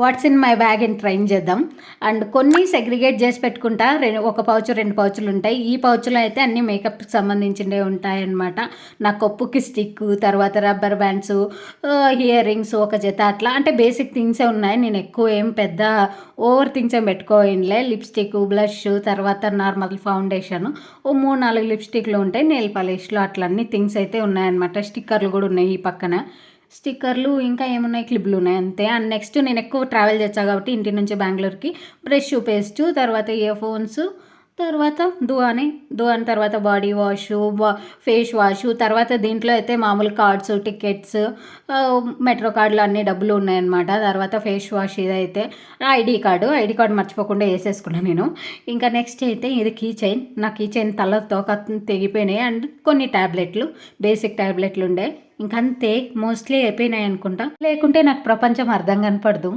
What's in my bag అని train చేద్దాం. And కొన్ని సెగ్రిగేట్ చేసి పెట్టుకుంటా. ఒక పౌచ్ 2 పౌచులు ఉంటాయి. ఈ పౌచ్లో అయితే అన్ని మేకప్కి సంబంధించినవి ఉంటాయన్నమాట. నా కొప్పుకి స్టిక్, తర్వాత రబ్బర్ బ్యాండ్స్, ఇయర్ రింగ్స్ ఒక జత, అట్లా అంటే బేసిక్ థింగ్సే ఉన్నాయి. నేను ఎక్కువ ఏం పెద్ద ఓవర్ థింగ్స్ ఏం పెట్టుకోలేనులే. లిప్స్టిక్, బ్లష్, తర్వాత నార్మల్ ఫౌండేషన్, ఓ 3-4 లిప్స్టిక్లు ఉంటాయి. నెయిల్ పాలిష్లు అట్లా అన్ని థింగ్స్ అయితే ఉన్నాయన్నమాట. స్టిక్కర్లు కూడా ఉన్నాయి ఈ పక్కన. స్టిక్కర్లు ఇంకా ఏమున్నాయి, క్లిప్లు ఉన్నాయి అంతే. అండ్ నెక్స్ట్ నేను ఎక్కువ ట్రావెల్ చేస్తాను కాబట్టి ఇంటి నుంచి బెంగళూరుకి బ్రష్, పేస్ట్, తర్వాత ఇయర్ ఫోన్స్, తర్వాత దువాని తర్వాత బాడీ వాషు, ఫేస్ వాషు, తర్వాత దీంట్లో అయితే మామూలు కార్డ్స్, టికెట్స్, మెట్రో కార్డులు అన్ని డబ్బులు ఉన్నాయన్నమాట. తర్వాత ఫేస్ వాష్, ఇదైతే ఐడి కార్డు మర్చిపోకుండా వేసేసుకున్నాను నేను. ఇంకా నెక్స్ట్ అయితే ఇది కీ చైన్. నా కీ చైన్ తలతో తెగిపోయినాయి. అండ్ కొన్ని ట్యాబ్లెట్లు, బేసిక్ ట్యాబ్లెట్లు ఉండే. ఇంకంతే, మోస్ట్లీ అయిపోయినాయి అనుకుంటా. లేకుంటే నాకు ప్రపంచం అర్థం కనపడదు.